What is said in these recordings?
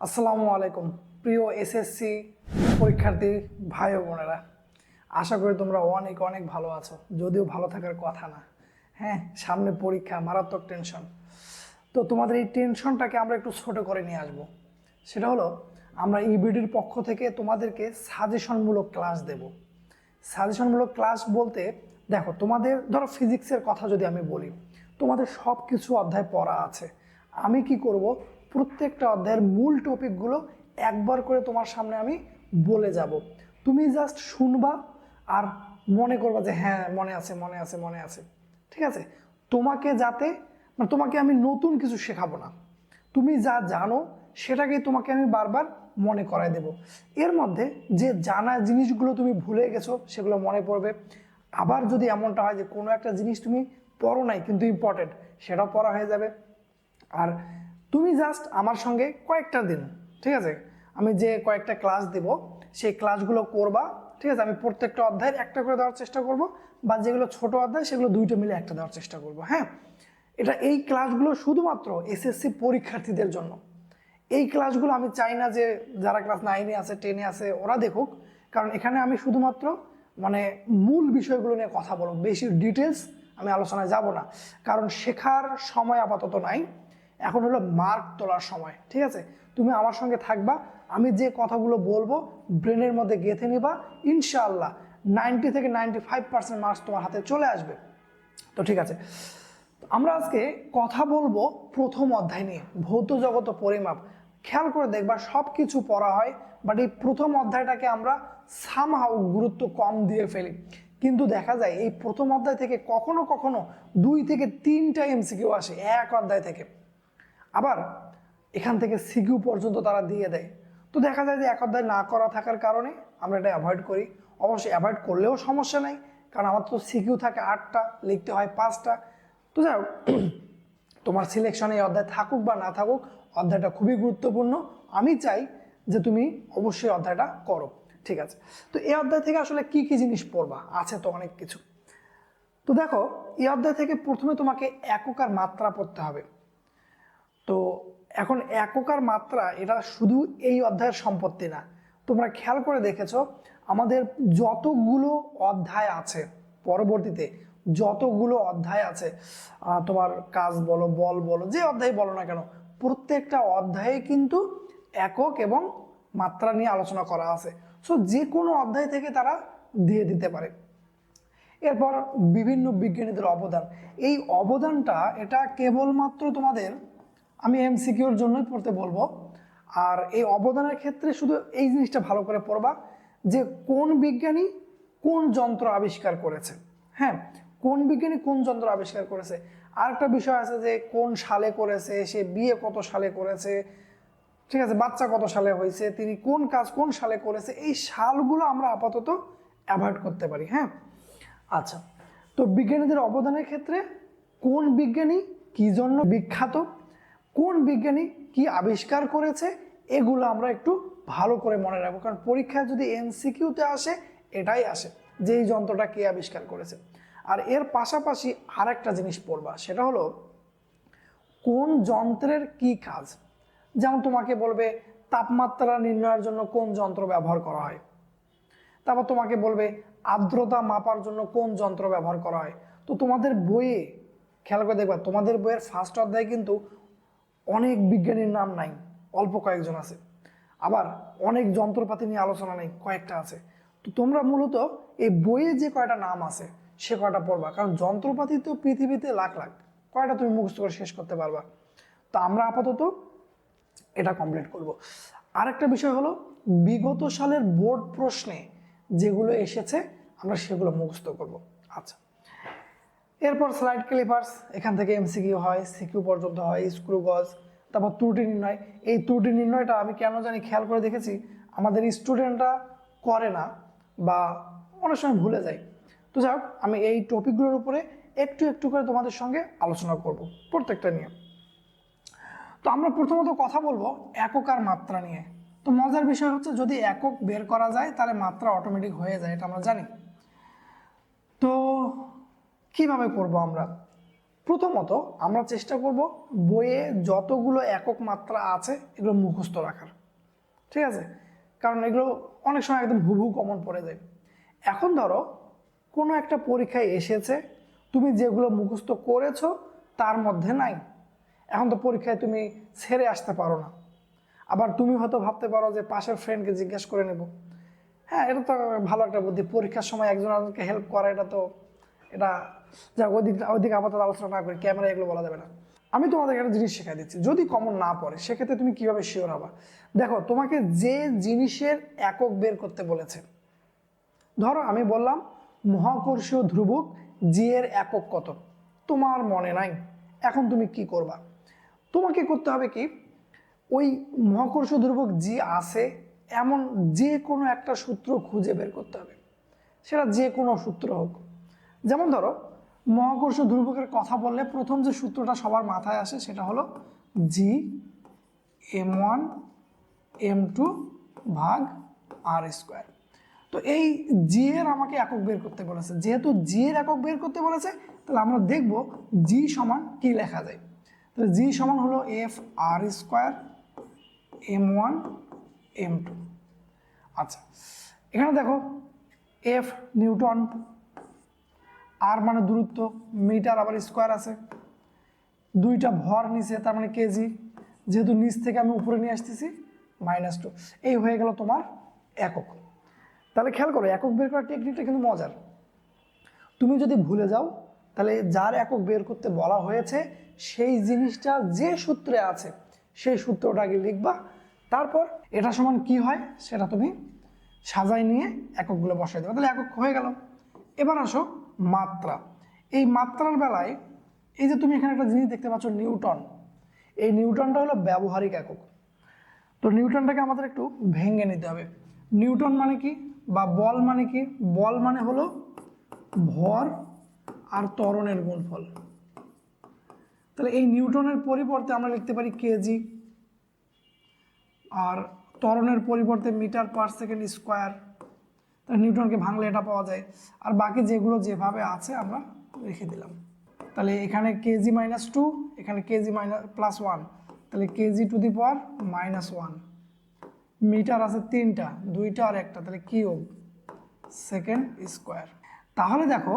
আসসালামু আলাইকুম প্রিয় এসএসসি পরীক্ষার্থী ভাই ও বোনেরা, আশা করি তোমরা অনেক অনেক ভালো আছো। যদিও ভালো থাকার কথা না, হ্যাঁ, সামনে পরীক্ষা, মারাত্মক টেনশন। তো তোমাদের এই টেনশনটাকে আমরা একটু ছোট করে নিয়ে আসব। সেটা হলো, আমরা ইবিডির পক্ষ থেকে তোমাদেরকে সাজেশনমূলক ক্লাস দেব। সাজেশনমূলক ক্লাস বলতে, দেখো, তোমাদের ধরো ফিজিক্সের কথা যদি আমি বলি, তোমাদের সব কিছু অধ্যায় পড়া আছে। আমি কি করব, প্রত্যেকটা অধ্যায়ের মূল টপিকগুলো একবার করে তোমার সামনে আমি বলে যাব। তুমি জাস্ট শুনবা আর মনে করবা যে হ্যাঁ, মনে আছে মনে আছে মনে আছে। ঠিক আছে? তোমাকে যাতে তোমাকে আমি নতুন কিছু শেখাবো না, তুমি যা জানো সেটাকেই তোমাকে আমি বারবার মনে করাই দেব। এর মধ্যে যে জানা জিনিসগুলো তুমি ভুলে গেছো সেগুলো মনে পড়বে। আবার যদি এমনটা হয় যে কোনো একটা জিনিস তুমি পড়ো নাই কিন্তু ইম্পর্টেন্ট, সেটাও পড়া হয়ে যাবে। আর তুমি জাস্ট আমার সঙ্গে কয়েকটা দিন, ঠিক আছে, আমি যে কয়েকটা ক্লাস দেব সেই ক্লাসগুলো করবা। ঠিক আছে? আমি প্রত্যেকটা অধ্যায়ের একটা করে দেওয়ার চেষ্টা করব, বা যেগুলো ছোট অধ্যায় সেগুলো দুইটা মিলে একটা দেওয়ার চেষ্টা করব। হ্যাঁ, এই ক্লাসগুলো শুধুমাত্র এসএসসি পরীক্ষার্থীদের জন্য। এই ক্লাসগুলো আমি চাই না যে যারা ক্লাস 9-এ আছে, 10-এ আছে ওরা দেখুক, কারণ এখানে আমি শুধুমাত্র মূল বিষয়গুলো নিয়ে কথা বলবো, বেশি ডিটেলস আমি আলোচনায় যাব না, কারণ শেখার সময় আপাতত নাই। এখন হলো মার্ক তোলার সময়। ঠিক আছে? তুমি আমার সঙ্গে থাকবা, আমি যে কথাগুলো বলবো ব্রেনের মধ্যে গেঁথে নিবা, ইনশাআল্লাহ 90 থেকে 95% মার্কস তোমার হাতে চলে আসবে। তো ঠিক আছে, আমরা আজকে কথা বলবো প্রথম অধ্যায় নিয়ে, ভৌত জগৎ ও পরিমাপ। খেয়াল করে দেখবা সব কিছু পড়া হয়, বাট এই প্রথম অধ্যায়টাকে আমরা সামহাউ গুরুত্ব কম দিয়ে ফেলি। কিন্তু দেখা যায় এই প্রথম অধ্যায় থেকে কখনো কখনো 2 থেকে 3টা এমসিকিউ আসে এক অধ্যায় থেকে। আবার এখান থেকে সিকিউ পর্যন্ত তারা দিয়ে দেয়। তো দেখা যায় যে এক অধ্যায় না করা থাকার কারণে আমরা এটা অ্যাভয়েড করি। অবশ্যই অ্যাভয়েড করলেও সমস্যা নাই, কারণ আমার তো সিকিউ থাকে 8টা, লিখতে হয় 5টা। তো যাই হোক, তোমার সিলেকশনে এই অধ্যায় থাকুক বা না থাকুক, অধ্যায়টা খুবই গুরুত্বপূর্ণ। আমি চাই যে তুমি অবশ্যই অধ্যায়টা করো। ঠিক আছে? তো এই অধ্যায় থেকে আসলে কি কি জিনিস পড়বা, আছে তো অনেক কিছু। তো দেখো, এই অধ্যায় থেকে প্রথমে তোমাকে একক আর মাত্রা পড়তে হবে। তো এখন একক আর মাত্রা এটা শুধু এই অধ্যায়ের সম্পত্তি না। তোমরা খেয়াল করে দেখেছো, আমাদের যতগুলো অধ্যায় আছে, পরবর্তীতে যতগুলো অধ্যায় আছে, তোমার কাজ বলো, বল বলো, যে অধ্যায় বলো না কেন, প্রত্যেকটা অধ্যায়ে কিন্তু একক এবং মাত্রা নিয়ে আলোচনা করা আছে। সো যে কোনো অধ্যায় থেকে তারা দিয়ে দিতে পারে। এরপর বিভিন্ন বিজ্ঞানীদের অবদান। এই অবদানটা এটা কেবলমাত্র তোমাদের, আমি এমসিকিউর জন্যই পড়তে বলবো। আর এই অবদানের ক্ষেত্রে শুধু এই জিনিসটা ভালো করে পড়বা যে কোন বিজ্ঞানী কোন যন্ত্র আবিষ্কার করেছে। হ্যাঁ, কোন বিজ্ঞানী কোন যন্ত্র আবিষ্কার করেছে। আর একটা বিষয় আছে যে কোন সালে করেছে, সে বিয়ে কত সালে করেছে, ঠিক আছে, বাচ্চা কত সালে হয়েছে, তিনি কোন কাজ কোন সালে করেছে। এই সালগুলো আমরা আপাতত অ্যাভয়েড করতে পারি। হ্যাঁ, আচ্ছা। তো বিজ্ঞানীদের অবদানের ক্ষেত্রে কোন বিজ্ঞানী কি জন্য বিখ্যাত, কোন বিজ্ঞানী কি আবিষ্কার করেছে, এগুলো আমরা একটু ভালো করে মনে রাখবো, কারণ পরীক্ষায় যদি এমসিকিউতে আসে এটাই আসে যে এই যন্ত্রটা কে আবিষ্কার করেছে। আর এর পাশাপাশি আর একটা জিনিস পড়বা, সেটা হলো কোন যন্ত্রের কি কাজ। যেমন তোমাকে বলবে তাপমাত্রা নির্ণয়ের জন্য কোন যন্ত্র ব্যবহার করা হয়, তারপর তোমাকে বলবে আর্দ্রতা মাপার জন্য কোন যন্ত্র ব্যবহার করা হয়। তো তোমাদের বইয়ে খেয়াল করে দেখবা, তোমাদের বইয়ের ফার্স্ট অধ্যায়ে কিন্তু অনেক বিজ্ঞানীর নাম নাই, অল্প কয়েকজন আছে। আবার অনেক যন্ত্রপাতি নিয়ে আলোচনা নেই, কয়েকটা আছে। তো তোমরা মূলত এই বইয়ে যে কয়টা নাম আছে সে কয়টা পড়বা, কারণ যন্ত্রপাতি তো পৃথিবীতে লাখ লাখ, কয়টা তুমি মুখস্থ করে শেষ করতে পারবা। তো আমরা আপাতত এটা কমপ্লিট করব। আরেকটা বিষয় হলো বিগত সালের বোর্ড প্রশ্নে যেগুলো এসেছে আমরা সেগুলো মুখস্থ করব। আচ্ছা, এরপর স্লাইড ক্লিপার্স, এখান থেকে এমসিকিউ হয়, সিকিউ পর্যন্ত হয়, স্ক্রু গজ, তারপর ত্রুটি নির্ণয়। এই ত্রুটি নির্ণয়টা আমি কেন জানি খেয়াল করে দেখেছি আমাদের স্টুডেন্টরা করে না, বা অনেক সময় ভুলে যায়। তো যাই হোক, আমি এই টপিকগুলোর উপরে একটু একটু করে তোমাদের সঙ্গে আলোচনা করব প্রত্যেকটা নিয়ে। তো আমরা প্রথমত কথা বলবো একক আর মাত্রা নিয়ে। তো মজার বিষয় হচ্ছে, যদি একক বের করা যায় তাহলে মাত্রা অটোমেটিক হয়ে যায়, এটা আমরা জানি। তো কিভাবে করব আমরা? প্রথমত আমরা চেষ্টা করব বইয়ে যতগুলো একক মাত্রা আছে এগুলো মুখস্থ রাখার, ঠিক আছে? কারণ এগুলো অনেক সময় একদম হুবহু কমন পড়ে যায়। এখন ধরো কোনো একটা পরীক্ষায় এসেছে, তুমি যেগুলো মুখস্থ করেছো তার মধ্যে নাই, এখন তো পরীক্ষায় তুমি ছেড়ে আসতে পারো না। আবার তুমি হয়তো ভাবতে পারো যে পাশের ফ্রেন্ডকে জিজ্ঞেস করে নেব। হ্যাঁ, এটা তো ভালো একটা বুদ্ধি, পরীক্ষার সময় একজন আরেকজনকে হেল্প করা, এটা যা ওইদিকে আপাতত আলোচনা না করি, ক্যামেরা এগুলো বলা যাবে না। আমি তোমাদেরকে একটা জিনিস শেখাই দিচ্ছি, যদি কমন না পড়ে সেক্ষেত্রে তুমি কিভাবে শিওর হবা। দেখো, তোমাকে যে জিনিসের একক বের করতে বলেছে, ধরো আমি বললাম মহাকর্ষীয় ধ্রুবক জি এর একক কত, তোমার মনে নাই, এখন তুমি কি করবা? তোমাকে করতে হবে কি, ওই মহাকর্ষীয় ধ্রুবক জি আছে এমন যে কোনো একটা সূত্র খুঁজে বের করতে হবে, সেটা যে কোনো সূত্র হোক। যেমন ধরো মহাকর্ষীয় ধ্রুবকের কথা বললে প্রথম যে সূত্রটা সবার মাথায় আসে সেটা হলো জি m1 m2 ভাগ আর স্কোয়ার। তো এই জি এর আমাকে একক বের করতে বলেছে, যেহেতু জি এর একক বের করতে বলেছে তাহলে আমরা দেখব জি সমান কি লেখা যায়। তাহলে জি সমান হলো F R square m1 m2। আচ্ছা, এখানে দেখো এফ নিউটন, আর মানে দূরত্ব, মিটার আবার স্কোয়ার আছে, দুইটা ভর নিচে তার মানে কেজি, যেহেতু নিচ থেকে আমি উপরে নিয়ে আসতেছি -2, এই হয়ে গেল তোমার একক। তাহলে খেয়াল করো, একক বের করার টেকনিকটা কিন্তু মজার। তুমি যদি ভুলে যাও তাহলে যার একক বের করতে বলা হয়েছে সেই জিনিসটা যে সূত্রে আছে সেই সূত্রটা আগে লিখবা, তারপর এটা সমান কি হয় সেটা তুমি সাজায় নিয়ে এককগুলো বসাই দেবে, তাহলে একক হয়ে গেল। এবার আসো মাত্রা। এই মাত্রার বেলায় এই যে তুমি এখানে একটা জিনিস দেখতে পাচ্ছ নিউটন, এই নিউটনটা হলো ব্যবহারিক একক। তো নিউটনটাকে আমাদের একটু ভেঙে নিতে হবে। নিউটন মানে কি, বা বল মানে কি? বল মানে হলো ভর আর ত্বরণের গুণফল। তাহলে এই নিউটনের পরিবর্তে আমরা লিখতে পারি কেজি, আর ত্বরণের পরিবর্তে মিটার পার সেকেন্ড স্কোয়ার। তাহলে নিউটনকে ভাঙলে এটা পাওয়া যায়, আর বাকি যেগুলো যেভাবে আছে আমরা রেখে দিলাম। তাহলে এখানে কেজি -2, এখানে কেজি +1, তাহলে KG to the power -1। Metre আছে 3টা, 2টা আর 1টা, তাহলে কিউব সেকেন্ড স্কোয়ার। তাহলে দেখো,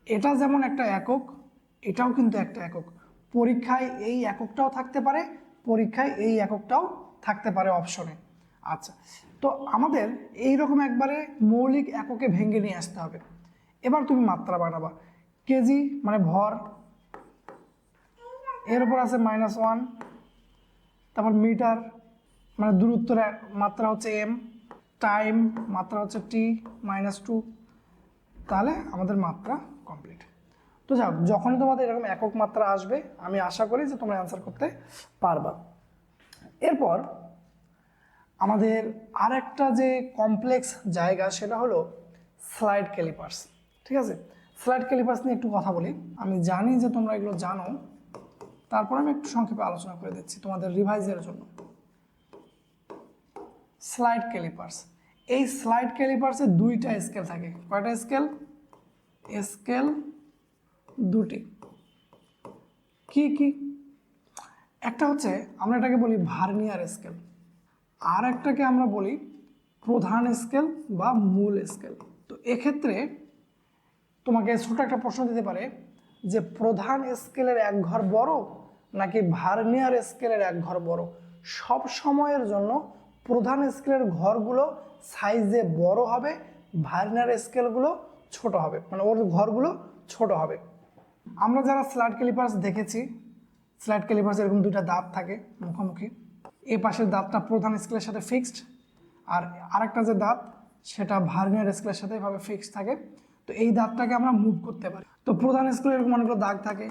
এটা যেমন একটা একক, এটাও কিন্তু একটা একক। পরীক্ষায় এই এককটাও থাকতে পারে, পরীক্ষায় এই এককটাও থাকতে পারে অপশনে। আচ্ছা, তো আমাদের এইরকম একবারে মৌলিক এককে ভেঙে নিয়ে আসতে হবে। এবার তুমি মাত্রা বানাবা, কেজি মানে ভর, এর উপর আছে -1, তারপর মিটার মানে দূরত্বের মাত্রা হচ্ছে এম, টাইম মাত্রা হচ্ছে টি -2, তাহলে আমাদের মাত্রা কমপ্লিট। তো যাও, যখনই তোমাদের এরকম একক মাত্রা আসবে আমি আশা করি যে তোমরা অ্যান্সার করতে পারবা। এরপর আমাদের আরেকটা যে কমপ্লেক্স জায়গা সেটা হলো স্লাইড ক্যালিপার্স। ঠিক আছে, স্লাইড ক্যালিপার্স নিয়ে একটু কথা বলি। আমি জানি যে তোমরা এগুলো জানো, তারপর আমি একটু সংক্ষেপে আলোচনা করে দিচ্ছি তোমাদের রিভাইজের জন্য। স্লাইড ক্যালিপার্স, এই স্লাইড ক্যালিপার্সে দুইটা স্কেল থাকে। কয়টা স্কেল? স্কেল দুটি। কি কি? একটা হচ্ছে আমরা এটাকে বলি ভার্নিয়ার স্কেল, আর একটাকে আমরা বলি প্রধান স্কেল বা মূল স্কেল। তো এক্ষেত্রে তোমাকে ছোট একটা প্রশ্ন দিতে পারে যে প্রধান স্কেলের এক ঘর বড় নাকি ভার্নিয়ার স্কেলের এক ঘর বড়। সব সময়ের জন্য প্রধান স্কেলের ঘরগুলো সাইজে বড় হবে, ভার্নিয়ার স্কেলগুলো ছোট হবে, মানে ওর ঘরগুলো ছোট হবে। আমরা যারা স্লাইড ক্যালিপার্স দেখেছি, স্লাইড ক্যালিপার্স এরকম দুইটা দাঁত থাকে মুখোমুখি, এই পাশের দাঁতটা প্রধান স্কেলের সাথে ফিক্সড, আর আরেকটা যে দাঁত সেটা ভার্নিয়ার স্কেলের সাথে এভাবে ফিক্সড থাকে। তো এই দাঁতটাকে আমরা মুভ করতে পারি। তো প্রধান স্কেলে এরকম অনেকগুলো দাগ থাকে,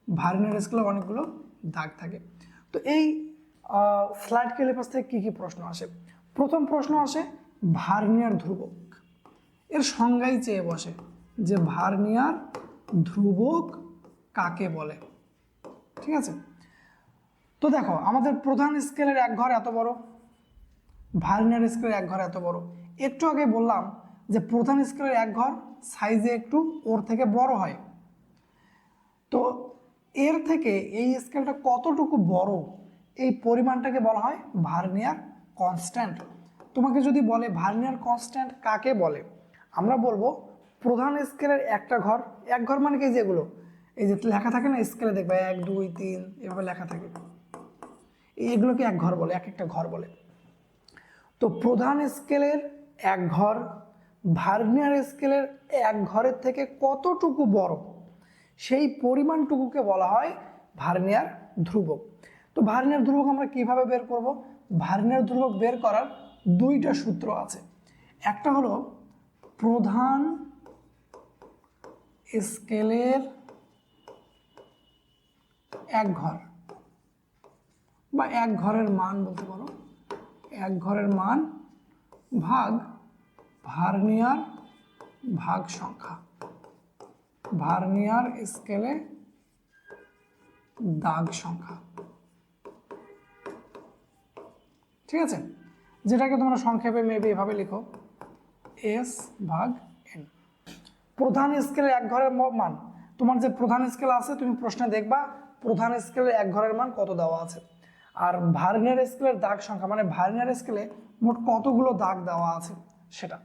ভার্নিয়ার স্কেলে অনেকগুলো দাগ থাকে। তো এই স্লাইড ক্যালিপার্স থেকে কী কী প্রশ্ন আসে? প্রথম প্রশ্ন আসে ভার্নিয়ার ধ্রুবক, এর সংজ্ঞাই চেয়ে বসে যে ভার্নিয়ার ধ্রুবক কাকে বলে। ঠিক আছে, তো দেখো আমাদের প্রধান স্কেলের এক ঘর এত বড়, ভার্নিয়ার স্কেলের এক ঘর এত বড়। একটু আগে বললাম যে প্রধান স্কেলের এক ঘর সাইজে একটু ওর থেকে বড় হয়। তো এর থেকে এই স্কেলটা কতটুকু বড় এই পরিমাণটাকে বলা হয় ভার্নিয়ার কনস্ট্যান্ট। তোমাকে যদি বলে ভার্নিয়ার কনস্ট্যান্ট কাকে বলে, আমরা বলবো প্রধান স্কেলের একটা ঘর, এক ঘর মানে কি যেগুলো এই যে লেখা থাকে না স্কেলে, দেখবে 1 2 3 এভাবে লেখা থাকে, এগুলোকে এক ঘর বলে, এক একটা ঘর বলে। তো প্রধান স্কেলের এক ঘর ভার্নিয়ার স্কেলের এক ঘরের থেকে কতটুকু বড় সেই পরিমাণটুকুকে বলা হয় ভার্নিয়ার ধ্রুবক। তো ভার্নিয়ার ধ্রুবক আমরা কিভাবে বের করব? ভার্নিয়ার ধ্রুবক বের করার দুইটা সূত্র আছে। একটা হলো প্রধান স্কেলের এক ঘর বা এক ঘরের মান বলতে পারো, এক ঘরের মান ভাগ ভার্নিয়ার ভাগ সংখ্যা, ভার্নিয়ার স্কেলে দাগ সংখ্যা। ঠিক আছে, যেটাকে তোমরা সংক্ষেপে মেবি এভাবে লিখো এস ভাগ এন। প্রধান স্কেলের এক ঘরের মান, তোমার যে প্রধান স্কেল আছে তুমি প্রশ্নে দেখবা প্রধান স্কেলের এক ঘরের মান কত দেওয়া আছে, আর ভার্নিয়ার স্কেলের দাগ সংখ্যা মানে ভার্নিয়ার স্কেলে মোট কতগুলো দাগ দেওয়া আছে সেটা।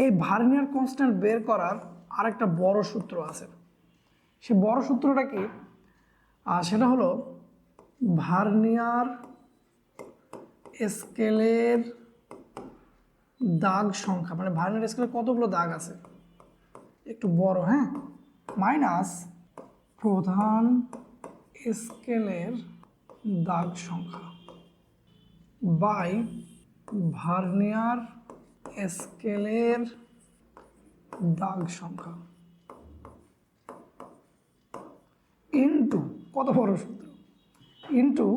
এই ভার্নিয়ার কনস্ট্যান্ট বের করার আরেকটা বড় সূত্র আছে। সে বড় সূত্রটা কি? সেটা হলো ভার্নিয়ার স্কেলের দাগ সংখ্যা, মানে ভার্নিয়ার স্কেলে কতগুলো দাগ আছে একটু বড়, হ্যাঁ, মাইনাস প্রধান স্কেলের দাগ সংখ্যা বাই ভার্নিয়ার স্কেলের দাগ সংখ্যা ইন্টু, কত বড় সূত্র, ইন্টু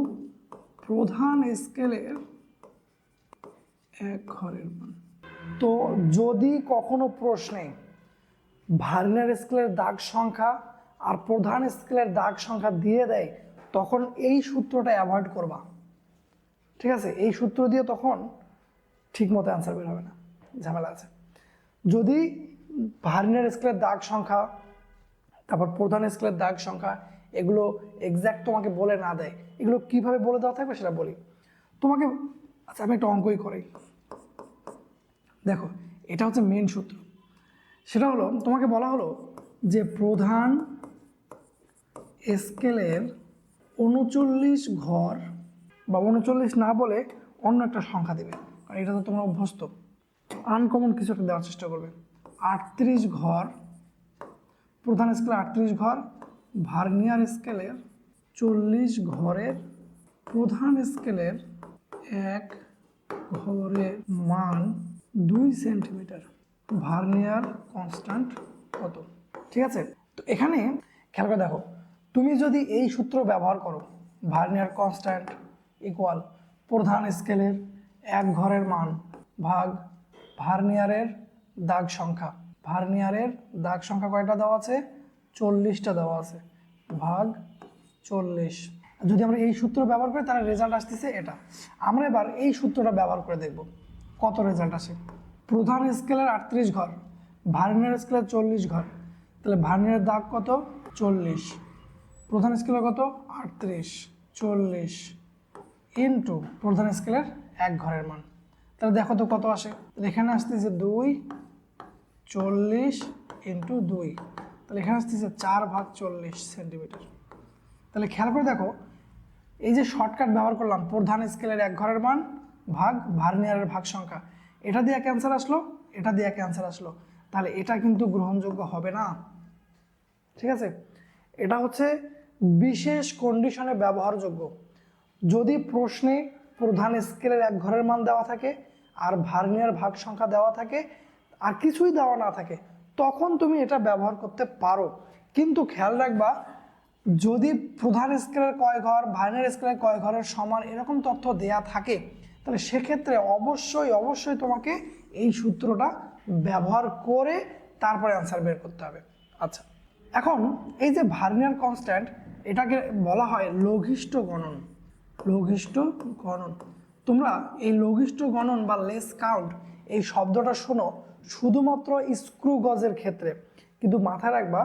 প্রধান স্কেলের এক ঘরের মান। তো যদি কখনো প্রশ্নে ভার্নিয়ার স্কেলের দাগ সংখ্যা আর প্রধান স্কেলের দাগ সংখ্যা দিয়ে দেয় তখন এই সূত্রটা অ্যাভয়েড করবা। ঠিক আছে, এই সূত্র দিয়ে তখন ঠিক মতো অ্যান্সার বের হবে না, ঝামেলা আছে। যদি ভার্নিয়ার স্কেলের দাগ সংখ্যা তারপর প্রধান স্কেলের দাগ সংখ্যা এগুলো এক্স্যাক্ট তোমাকে বলে না দেয়, এগুলো কিভাবে বলে দেওয়া থাকবে সেটা বলি তোমাকে। আচ্ছা আমি একটা অঙ্কই করি, দেখো এটা হচ্ছে মেন সূত্র। সেটা হলো তোমাকে বলা হলো যে প্রধান স্কেলের 39 ঘর, বা 39 না বলে অন্য একটা সংখ্যা দেবে, কারণ এটা তো তোমরা অভ্যস্ত, আনকমন কিছু একটা দেওয়ার চেষ্টা করবে। 38 ঘর, প্রধান স্কেলে 38 ঘর, ভার্নিয়ার স্কেলের 40 ঘরের, প্রধান স্কেলের এক ঘরের মান 2 সেন্টিমিটার, ভার্নিয়ার কনস্ট্যান্ট কত? ঠিক আছে, তো এখানে খেয়াল করে দেখো, তুমি যদি এই সূত্র ব্যবহার করো ভার্নিয়ার কনস্ট্যান্ট ইকুয়াল প্রধান স্কেলের এক ঘরের মান ভাগ ভার্নিয়ারের দাগ সংখ্যা, ভার্নিয়ারের দাগ সংখ্যা কয়টা দেওয়া আছে? 40টা দেওয়া আছে, ভাগ 40। যদি আমরা এই সূত্র ব্যবহার করি তাহলে রেজাল্ট আসতেছে এটা। আমরা এবার এই সূত্রটা ব্যবহার করে দেখব কত রেজাল্ট আসে। প্রধান স্কেলের 38 ঘর, ভার্নিয়ার স্কেলের 40 ঘর, তাহলে ভার্নিয়ারের দাগ কত? 40, প্রধান স্কেলের কত? 38, 40 ইন্টু প্রধান স্কেলের এক ঘরের মান। তাহলে দেখো তো কত আসে, এখানে আসতেছে 2, 40 ইন্টু 2, তাহলে এখানে আসতেছে 4/40 সেন্টিমিটার। তাহলে খেয়াল করে দেখো, এই যে শর্টকাট ব্যবহার করলাম প্রধান স্কেলের এক ঘরের মান ভাগ ভার্নিয়ারের ভাগ সংখ্যা, এটা দিয়ে ক্যান্সার আসলো, এটা দিয়ে ক্যান্সার আসলো, তাহলে এটা কিন্তু গ্রহণযোগ্য হবে না। ঠিক আছে, এটা হচ্ছে বিশেষ কন্ডিশনে ব্যবহারযোগ্য। যদি প্রশ্নে প্রধান স্কেলের এক ঘরের মান দেওয়া থাকে আর ভার্নিয়ার ভাগ সংখ্যা দেওয়া থাকে আর কিছুই দেওয়া না থাকে তখন তুমি এটা ব্যবহার করতে পারো, কিন্তু খেয়াল রাখবা যদি প্রধান স্কেলের কয় ঘর ভার্নিয়ার স্কেলের কয় ঘরের সমান এরকম তথ্য দেয়া থাকে তাহলে সেক্ষেত্রে অবশ্যই তোমাকে এই সূত্রটা ব্যবহার করে তারপরে অ্যান্সার বের করতে হবে। আচ্ছা, এখন এই যে ভার্নিয়ার কনস্ট্যান্ট এটাকে বলা হয় লঘিষ্ঠ গণন। লঘিষ্ঠ গণন, তোমরা এই লঘিষ্ঠ গণন বা লেস কাউন্ট এই শব্দটা শোনো শুধুমাত্র স্ক্রু গজের ক্ষেত্রে, কিন্তু মাথায় রাখবা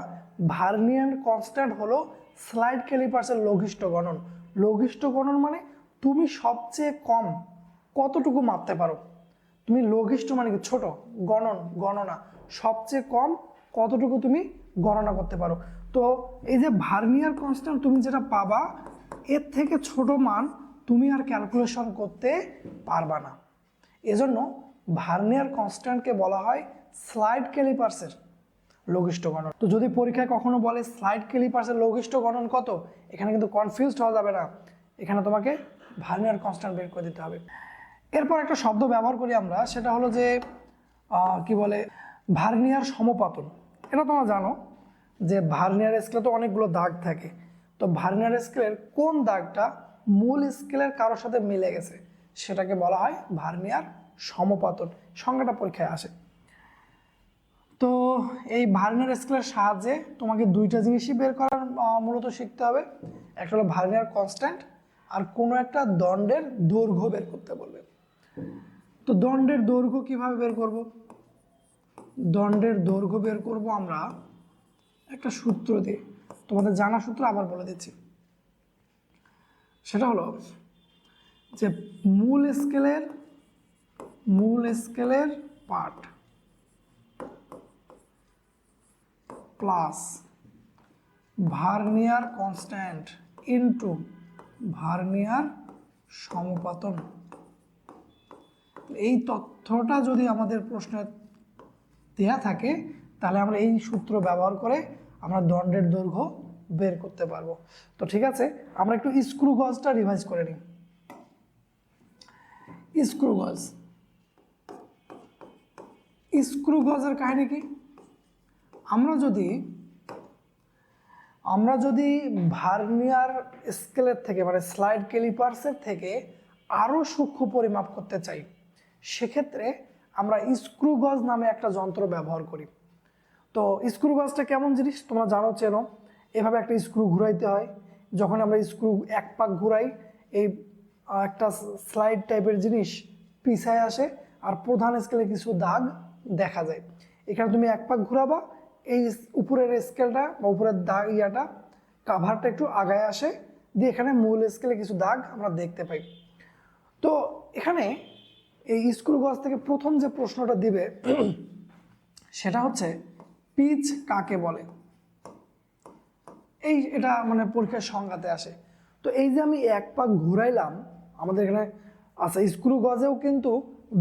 ভার্নিয়ার কনস্ট্যান্ট হলো স্লাইড ক্যালিপার্সের লঘিষ্ঠ গণন। লঘিষ্ঠ গণন মানে তুমি সবচেয়ে কম কতটুকু মাপতে পারো। তুমি লঘিষ্ঠ মানে কি ছোট, গণনা সবচেয়ে কম কতটুকু তুমি গণনা করতে পারো। তো এই যে ভার্নিয়ার কনস্ট্যান্ট তুমি যেটা পাবা, এর থেকে ছোট মান তুমি আর ক্যালকুলেশন করতে পারবা না। এজন্য ভার্নিয়ার কনস্ট্যান্টকে বলা হয় স্লাইড ক্যালিপার্সের লঘিষ্ঠ গণন। তো যদি পরীক্ষায় কখনো বলে স্লাইড ক্যালিপার্সের লঘিষ্ঠ গণন কত, এখানে কিন্তু কনফিউজড হওয়া যাবে না, এখানে তোমাকে ভার্নিয়ার কনস্ট্যান্ট বের করে দিতে হবে। এরপর একটা শব্দ ব্যবহার করি আমরা, সেটা হলো যে কি বলে ভার্নিয়ার সমপাতন। এটা তোমরা জানো যে ভার্নিয়ার স্কেলে তো অনেকগুলো দাগ থাকে, তো ভার্নিয়ার স্কেলের কোন দাগটা মূল স্কেলের কারোর সাথে মিলে গেছে সেটাকে বলা হয় ভার্নিয়ার সমপাতন। সংজ্ঞাটা পরীক্ষায় আসে। তো এই ভার্নিয়ার স্কেলের সাহায্যে তোমাকে দুইটা জিনিসই বের করার মূলত শিখতে হবে। একটা হলো ভার্নিয়ার কনস্ট্যান্ট, আর কোনো একটা দণ্ডের দৈর্ঘ্য বের করতে বলবে। তো দণ্ডের দৈর্ঘ্য কিভাবে বের করব? দণ্ডের দৈর্ঘ্য বের করব আমরা একটা সূত্র দিয়ে, তোমাদের জানা সূত্র আবার বলে দিচ্ছি। সেটা হলো যে মূল স্কেলের part plus vernier constant into vernier সমপাতন। এই তথ্যটা যদি আমাদের প্রশ্নে দেয়া থাকে তাহলে আমরা এই সূত্র ব্যবহার করে আমরা দণ্ডের দৈর্ঘ্য বের করতে পারবো। তো ঠিক আছে, আমরা একটু স্ক্রু গজটা রিভাইজ করে নিই। স্ক্রু গজের কাহিনী কি? আমরা যদি ভার্নিয়ার স্কেলের থেকে মানে স্লাইড ক্যালিপার্সের থেকে আরও সূক্ষ্ম পরিমাপ করতে চাই, সেক্ষেত্রে আমরা স্ক্রু গজ নামে একটা যন্ত্র ব্যবহার করি। তো স্ক্রু গজটা কেমন জিনিস তোমরা জানো, চেনো। এভাবে একটা স্ক্রু ঘুরাইতে হয়। যখন আমরা স্ক্রু এক পাক ঘুরাই, এই একটা স্লাইড টাইপের জিনিস পিছায় আসে আর প্রধান স্কেলে কিছু দাগ দেখা যায়। এখানে তুমি এক পাক ঘুরাবা, এই উপরের স্কেলটা বা উপরের দাগ কাভারটা একটু আগায় আসে, দিয়ে এখানে মূল স্কেলে কিছু দাগ আমরা দেখতে পাই। তো এখানে এই স্ক্রু গজ থেকে প্রথম যে প্রশ্নটা দিবে সেটা হচ্ছে পিচ কাকে বলে। এটা মানে পরীক্ষার সংজ্ঞাতে আসে। তো এই যে আমি এক পাক ঘুরাইলাম, আমাদের এখানে আচ্ছা স্ক্রু গজেও কিন্তু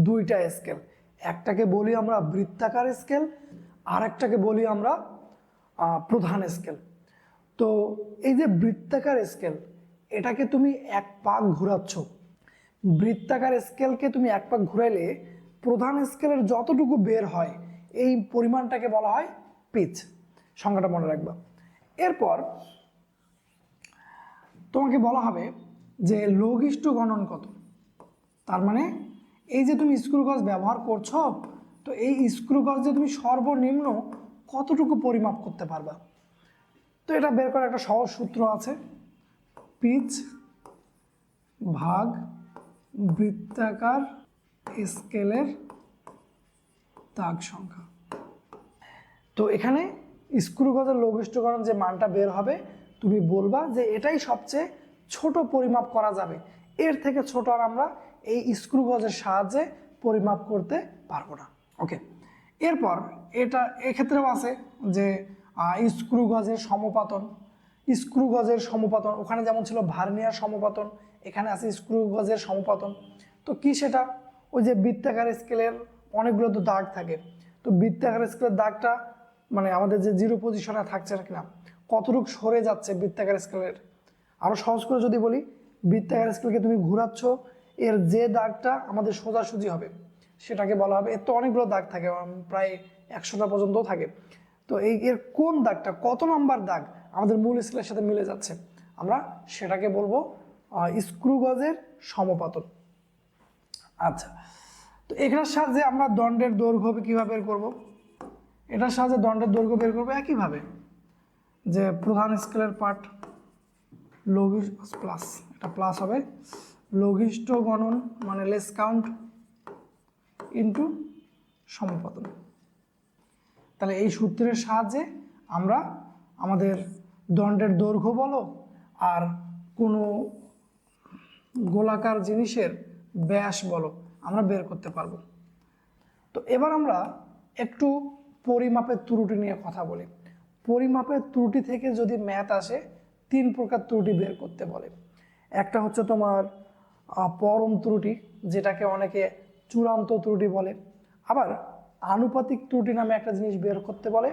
দুইটা স্কেল, একটাকে বলি আমরা বৃত্তাকার স্কেল, আর একটাকে বলি আমরা প্রধান স্কেল। তো এই যে বৃত্তাকার স্কেল, এটাকে তুমি এক পাক ঘুরাচ্ছ। বৃত্তাকার স্কেলকে তুমি এক পাক ঘুরাইলে প্রধান স্কেলের যতটুকু বের হয় এই পরিমাণটাকে বলা হয় পিচ। সংজ্ঞাটা মনে রাখবা। এরপর তোমাকে বলা হবে যে লঘিষ্ঠ গণন কত। তার মানে এই যে তুমি স্ক্রু গজ ব্যবহার করছো, তো এই স্ক্রু গজ যে তুমি সর্বনিম্ন কতটুকু পরিমাপ করতে পারবা। তো এটা বের করার একটা সহজ সূত্র আছে, পিচ ভাগ বৃত্তাকার স্কেলের দাগ সংখ্যা। তো এখানে স্ক্রু গজের লঘিষ্ঠ গণন যে মানটা বের হবে, তুমি বলবা যে এটাই সবচেয়ে ছোট পরিমাপ করা যাবে, এর থেকে ছোট আর আমরা এই স্ক্রু গজের সাহায্যে পরিমাপ করতে পারবো না। ওকে, এরপর এক্ষেত্রেও আছে যে স্ক্রু গজের সমপাতন। ওখানে যেমন ছিল ভার্নিয়ার সমপাতন, এখানে আছে স্ক্রু গজের সমপাতন। তো কি সেটা? ওই যে বৃত্তাকার স্কেলের অনেকগুলো তো দাগ থাকে, তো বৃত্তাকার স্কেলের দাগটা মানে আমাদের যে জিরো পজিশনে থাকছে না, কতটুকু সরে যাচ্ছে বৃত্তাকার স্কেলের। আরও সহজ করে যদি বলি, বৃত্তাকার স্কেলকে তুমি ঘুরাচ্ছ, এর যে দাগটা আমাদের সোজাসুজি হবে সেটাকে বলা হবে, এর তো অনেকগুলো দাগ থাকে, প্রায় 100টা পর্যন্তও থাকে। তো এর কোন দাগটা, কত নম্বর দাগ আমাদের মূল স্কেলের সাথে মিলে যাচ্ছে, আমরা সেটাকে বলবো স্ক্রু গজের সমপাতন। আচ্ছা, তো এখানের সাহায্যে আমরা দণ্ডের দৈর্ঘ্য কীভাবে বের করবো? এটার সাহায্যে দণ্ডের দৈর্ঘ্য বের করবো একইভাবে, যে প্রধান স্কেলের পার্ট প্লাস, এটা প্লাস হবে লঘিষ্ঠ গণন মানে লেস কাউন্ট ইন্টু সমপাতন। তাহলে এই সূত্রের সাহায্যে আমরা আমাদের দণ্ডের দৈর্ঘ্য বলো আর কোনো গোলাকার জিনিসের ব্যাস বলো আমরা বের করতে পারবো। তো এবার আমরা একটু পরিমাপের ত্রুটি নিয়ে কথা বলি। পরিমাপের ত্রুটি থেকে যদি ম্যাথ আসে 3 প্রকার ত্রুটি বের করতে বলে। একটা হচ্ছে তোমার পরম ত্রুটি, যেটাকে অনেকে চূড়ান্ত ত্রুটি বলে। আবার আনুপাতিক ত্রুটি নামে একটা জিনিস বের করতে বলে।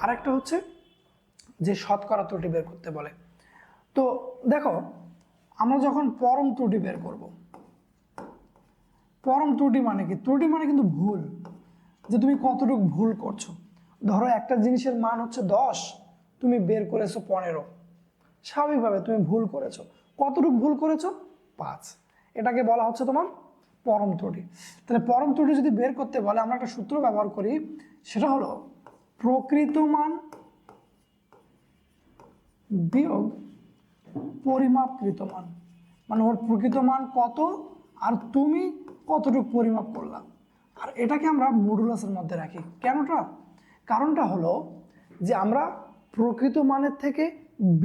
আরেকটা হচ্ছে যে শতকরা ত্রুটি বের করতে বলে। তো দেখো, আমরা যখন পরম ত্রুটি বের করব, পরম ত্রুটি মানে কি? ত্রুটি মানে কিন্তু ভুল, যে তুমি কতটুকু ভুল করছো। ধরো একটা জিনিসের মান হচ্ছে 10, তুমি বের করেছো 15, স্বাভাবিকভাবে তুমি ভুল করেছো। কতটুকু ভুল করেছো? 5। এটাকে বলা হচ্ছে তোমার পরম ত্রুটি। তাহলে পরম ত্রুটি যদি বের করতে বলে আমরা একটা সূত্র ব্যবহার করি, সেটা হলো প্রকৃত মান বিয়োগ পরিমাপকৃত মান। মানে ওর প্রকৃত মান কত আর তুমি কতটুকু পরিমাপ করলাম। আর এটাকে আমরা মডুলাসের মধ্যে রাখি। কেনটা? কারণটা হলো যে আমরা প্রকৃত মানের থেকে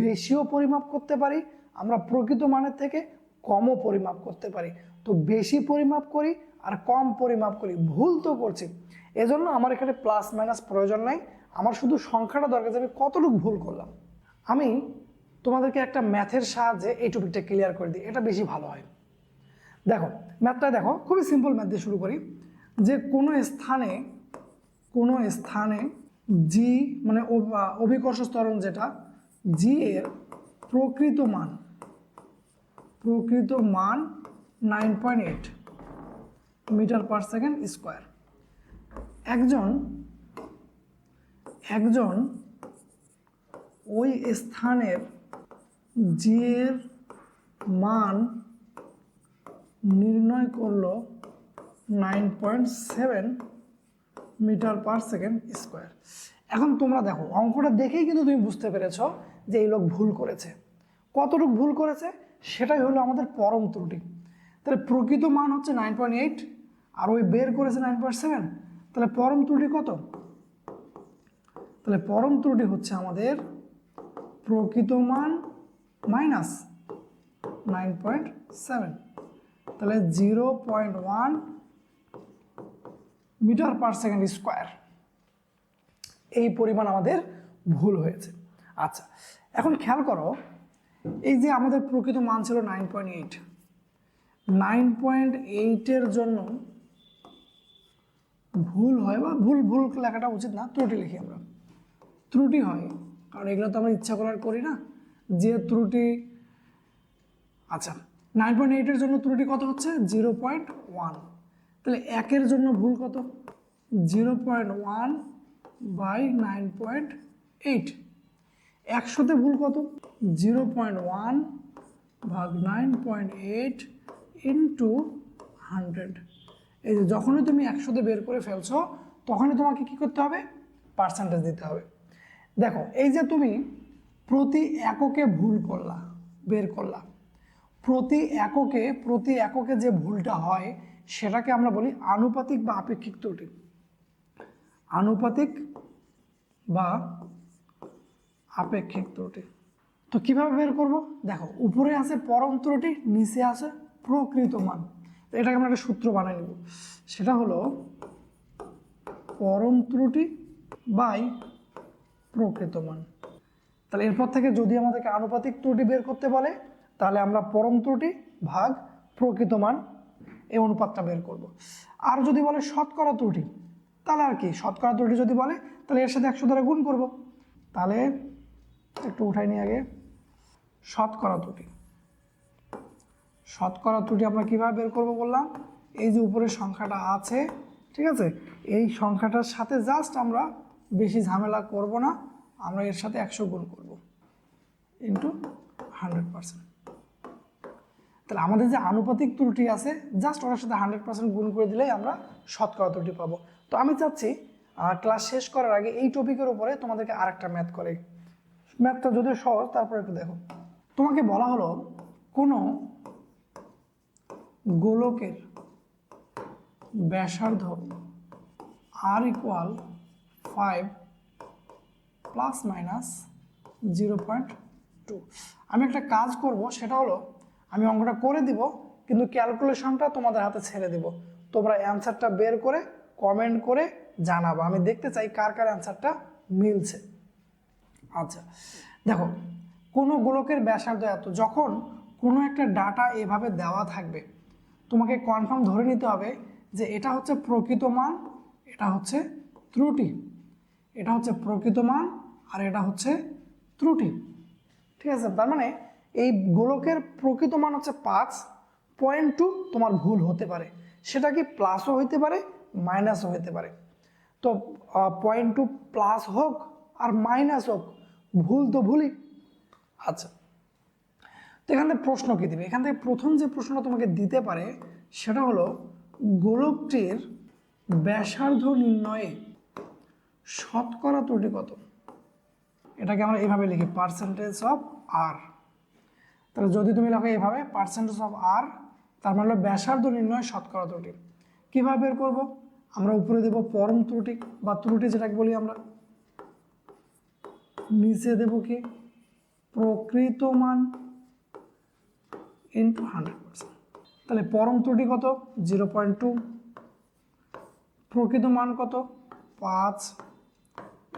বেশিও পরিমাপ করতে পারি, আমরা প্রকৃত মানের থেকে কমও পরিমাপ করতে পারি। তো বেশি পরিমাপ করি আর কম পরিমাপ করি, ভুল তো করছি। এজন্য আমার এখানে প্লাস মাইনাস প্রয়োজন নাই, আমার শুধু সংখ্যাটা দরকার যে আমি কতটুকু ভুল করলাম। আমি তোমাদেরকে একটা ম্যাথের সাহায্যে এই টপিকটা ক্লিয়ার করে দিই, এটা বেশি ভালো হয়। দেখো ম্যাথটা দেখো, খুবই সিম্পল ম্যাথ দিয়ে শুরু করি। যে কোনো স্থানে জি মানে অভিকর্ষ ত্বরণ যেটা, জি এর প্রকৃত মান 9.8 মিটার পার সেকেন্ড স্কোয়ার। একজন ওই স্থানের জি এর মান নির্ণয় করলো 9.7 মিটার পার সেকেন্ড স্কোয়ার। এখন তোমরা দেখো, অঙ্কটা দেখেই কিন্তু তুমি বুঝতে পেরেছ যে এই লোক ভুল করেছে। কতটুকু ভুল করেছে সেটাই হলো আমাদের পরম ত্রুটি। তাহলে প্রকৃত মান হচ্ছে 9.8 আর ওই বের করেছে 9.7, তাহলে পরম ত্রুটি কত? তাহলে পরম ত্রুটি হচ্ছে আমাদের প্রকৃত মান মাইনাস 9.7, তাহলে 0.1 মিটার পার সেকেন্ড স্কোয়ার। এই পরিমাণ আমাদের ভুল হয়েছে। আচ্ছা, এখন খেয়াল করো, এই যে আমাদের প্রকৃত মান ছিল 9.8 জন্য ভুল হয়, বা ভুল লেখাটা উচিত না, ত্রুটি লিখি আমরা। ত্রুটি হয় কারণ এগুলো তো আমরা ইচ্ছা করার করি না, যে ত্রুটি। আচ্ছা, 9.8 জন্য ত্রুটি কত হচ্ছে? 0.1। তাহলে 1 জন্য ভুল কত? 0.1 বাই 9.8। 100-তে ভুল কত? 0.1 ভাগ 9.8 ইন্টু 100। এই যে যখনই তুমি 100-তে বের করে ফেলছো তখনই তোমাকে কি করতে হবে? পার্সেন্টেজ দিতে হবে। দেখো, এই যে তুমি প্রতি এককে ভুল করলা, বের করলা, প্রতি এককে যে ভুলটা হয় সেটাকে আমরা বলি আনুপাতিক বা আপেক্ষিক ত্রুটি। আনুপাতিক বা আপেক্ষিক ত্রুটি। তো কিভাবে বের করব? দেখো, উপরে আছে পরম ত্রুটি, নিচে আছে প্রকৃত মান। এটাকে আমরা একটা সূত্র বানাই নেব, সেটা হলো পরম ত্রুটি বাই প্রকৃত মান। তাহলে এরপর থেকে যদি আমাদেরকে আনুপাতিক ত্রুটি বের করতে বলে তাহলে আমরা পরম ত্রুটি ভাগ প্রকৃত মান এই অনুপাতটা বের করব। আর যদি বলে শতকরা ত্রুটি, তাহলে আর কি, শতকরা ত্রুটি যদি বলে তাহলে এর সাথে 100 দ্বারা গুণ করব। তাহলে একটু উঠাই নিয়ে আগে, শতকরা ত্রুটি আমরা কীভাবে বের করব বললাম? এই যে উপরে সংখ্যাটা আছে, ঠিক আছে, এই সংখ্যাটার সাথে জাস্ট আমরা বেশি ঝামেলা করব না, আমরা এর সাথে 100 গুণ করব ইন্টু 100%। তাহলে আমাদের যে আনুপাতিক ত্রুটি আছে জাস্ট ওটার সাথে 100% গুণ করে দিলেই আমরা শতকরা ত্রুটি পাবো। তো আমি চাচ্ছি ক্লাস শেষ করার আগে এই টপিকের উপরে তোমাদেরকে আরেকটা ম্যাথ করে। ম্যাথটা যদিও সহজ, তারপর একটু দেখো। তোমাকে বলা হলো কোনো গোলকের ব্যাসার্ধ r = 5 ± 0.2। আমি একটা কাজ করব, সেটা হলো আমি অঙ্কটা করে দিব, কিন্তু ক্যালকুলেশনটা তোমাদের হাতে ছেড়ে দিব। তোমরা অ্যান্সারটা বের করে কমেন্ট করে জানাবো, আমি দেখতে চাই কার কার অ্যান্সারটা মিলছে। আচ্ছা দেখো, কোনো গোলকের ব্যাসার্ধ এত, যখন কোনো একটা ডাটা এভাবে দেওয়া থাকবে তোমাকে কনফার্ম ধরে নিতে হবে যে এটা হচ্ছে প্রকৃত মান, এটা হচ্ছে ত্রুটি, এটা হচ্ছে প্রকৃত মান আর এটা হচ্ছে ত্রুটি। ঠিক আছে, তার মানে এই গোলকের প্রকৃত মান হচ্ছে 5.2, তোমার ভুল হতে পারে, সেটা কি প্লাসও হইতে পারে মাইনাসও হতে পারে। তো 0.2 প্লাস হোক আর মাইনাস হোক, ভুল তো ভুলই। আচ্ছা, তো এখান থেকে প্রশ্ন কি দিবে? এখান থেকে প্রথম যে প্রশ্নটা তোমাকে দিতে পারে সেটা হলো গোলকটির ব্যাসার্ধ নির্ণয়ে শতকরা ত্রুটি কত। এটাকে আমরা এইভাবে লিখি পার্সেন্টেজ অফ আর। তাহলে যদি তুমি লেখো এইভাবে পার্সেন্টেজ অফ আর, তার মানে হলো ব্যাসার্ধ নির্ণয় শতকরা ত্রুটি। কীভাবে বের করব? আমরা উপরে দেব পরম ত্রুটি বা ত্রুটি যেটাকে বলি আমরা, নিচে দেব কি প্রকৃত মান ইন্টু 100%। তাহলে পরম ত্রুটি কত? 0.2, প্রকৃত মান কত? 5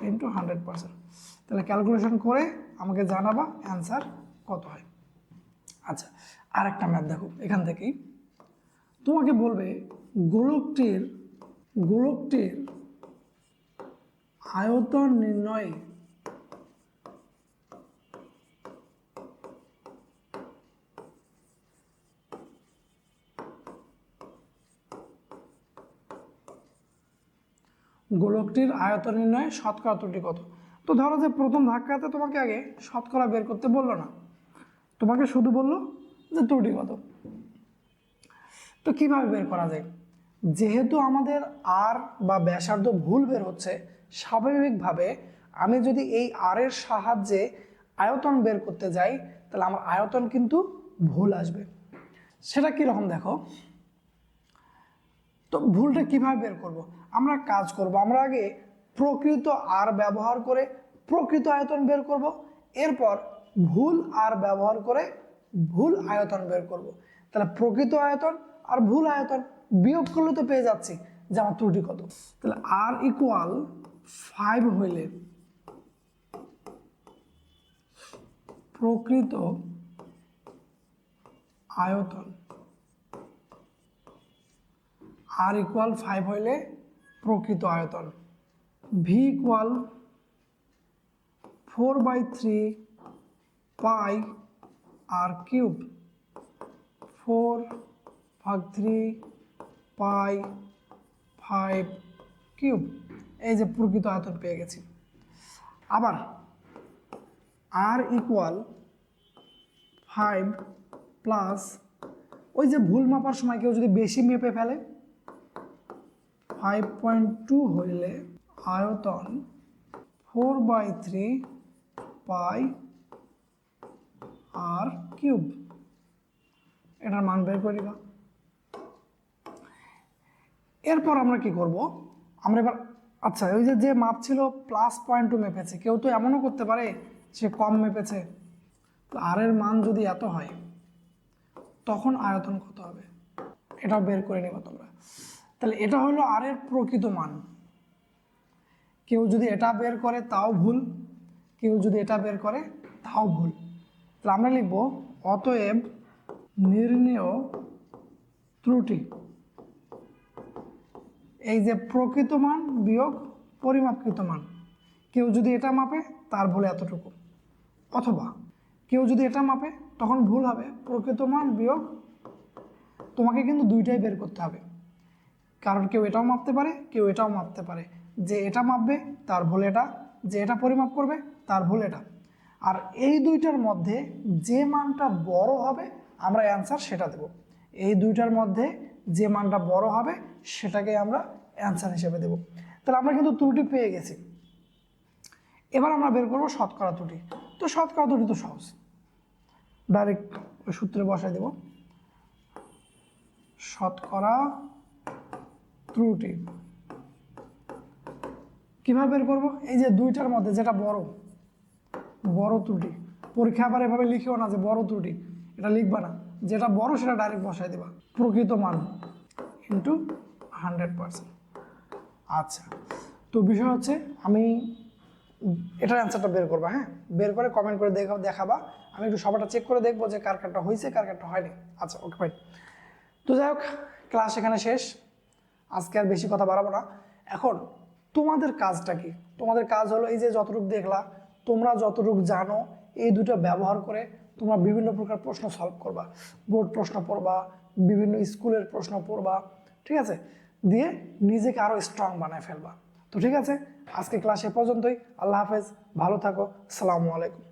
ইন্টু 100%। তাহলে ক্যালকুলেশন করে আমাকে জানাবা অ্যান্সার কত হয়। আচ্ছা, আর একটা ম্যাথ দেখো, এখান থেকেই তোমাকে বলবে গোলকটির আয়তন নির্ণয়ে গোলকটির আয়তন নির্ণয়ে শতকরা ত্রুটি কত। তো ধরো যে প্রথম ধাক্কাতে তোমাকে আগে শতকরা বের করতে বললো না, তোমাকে শুধু বললো যে ত্রুটি কত। তো কিভাবে বের করা যায়? যেহেতু আমাদের আর বা ব্যাসার্ধ ভুল বের হচ্ছে, স্বাভাবিকভাবে আমি যদি এই আর এর সাহায্যে আয়তন বের করতে যাই, তাহলে আমার আয়তন কিন্তু ভুল আসবে। সেটা কীরকম দেখো, তো ভুলটা কিভাবে বের করব? আমরা কাজ করব, আমরা আগে প্রকৃত আর ব্যবহার করে প্রকৃত আয়তন বের করব, এরপর ভুল আর ব্যবহার করে ভুল আয়তন বের করব। তাহলে প্রকৃত আয়তন আর ভুল আয়তন বিয়োগ করলে তো পেয়ে যাচ্ছি যে আমার ত্রুটি কত। তাহলে আর ইকুয়াল 5 হইলে প্রকৃত আয়তন, আর ইকুয়াল 5 হইলে প্রকৃত আয়তন, ভি ইকুয়াল 4/3 পাই আর কিউব, 4/3 পাই 5 কিউব। এই যে প্রকৃত আয়তন পেয়ে গেছি। আবার আর ইকুয়াল 5 প্লাস, ওই যে ভুল মাপার সময় কেউ যদি বেশি মেপে ফেলে, 5.2 হইলে আয়তন 4/3 পাই আর কিউব। এটার মান বের করে নিবা। এরপর আমরা কি করব? আমরা এবার আচ্ছা, ওই যে মাপ ছিল +0.2 মেপেছে, কেউ তো এমনও করতে পারে সে কম মেপেছে। তো আর এর মান যদি এত হয় তখন আয়তন কত হবে, এটাও বের করে নিবা তোমরা। তাহলে এটা হলো আর এর প্রকৃত মান। কেউ যদি এটা বের করে তাও ভুল, কেউ যদি এটা বের করে তাও ভুল। তাহলে আমরা লিখব অতএব নির্ণেয় ত্রুটি, এই যে প্রকৃত মান বিয়োগ পরিমাপকৃত মান। কেউ যদি এটা মাপে তার ভুল এতটুকু, অথবা কেউ যদি এটা মাপে তখন ভুল হবে প্রকৃত মান বিয়োগ, তোমাকে কিন্তু দুইটাই বের করতে হবে, কারণ কেউ এটাও মাপতে পারে কেউ এটাও মাপতে পারে। যে এটা মাপবে তার ভুল এটা, যে এটা পরিমাপ করবে তার ভুল এটা। আর এই দুইটার মধ্যে যে মানটা বড় হবে আমরা অ্যান্সার সেটা দেব। এই দুইটার মধ্যে যে মানটা বড় হবে সেটাকে আমরা অ্যান্সার হিসেবে দেব। তাহলে আমরা কিন্তু ত্রুটি পেয়ে গেছি। এবার আমরা বের করবো শতকরা ত্রুটি। তো শতকরা ত্রুটি তো সহজ, ডাইরেক্ট ওই সূত্রে বসাই দেব। শতকরা ত্রুটি কিভাবে বের করব? এই যে দুইটার মধ্যে যেটা বড় বড় ত্রুটি। পরীক্ষা আবার এভাবে লিখেও না যে বড় ত্রুটি, এটা লিখবা না, যেটা বড় সেটা ডাইরেক্ট বসাই দেবা, প্রকৃত মান ইন্টু 100%। আচ্ছা, তো বিষয় হচ্ছে আমি এটার অ্যান্সারটা বের করবা, হ্যাঁ, বের করে কমেন্ট করে দেখাবা। আমি একটু সবাইটা চেক করে দেখবো যে কার কারটা হয়েছে কার কারটা হয়নি। আচ্ছা ওকে ফাইন। তো যাই হোক, ক্লাস এখানে শেষ, আজকে আর বেশি কথা বাড়াবো না। এখন তোমাদের কাজটা কি? তোমাদের কাজ হলো এই যে যতটুকু দেখলা, তোমরা যতটুকু জানো এই দুটো ব্যবহার করে তোমরা বিভিন্ন প্রকার প্রশ্ন সলভ করবা, বোর্ড প্রশ্ন পড়বা, বিভিন্ন স্কুলের প্রশ্ন পড়বা, ঠিক আছে, দিয়ে নিজেকে আরও স্ট্রং বানায় ফেলবা। তো ঠিক আছে, আজকে ক্লাস এ পর্যন্তই। আল্লাহ হাফেজ, ভালো থাকো, আসসালামু আলাইকুম।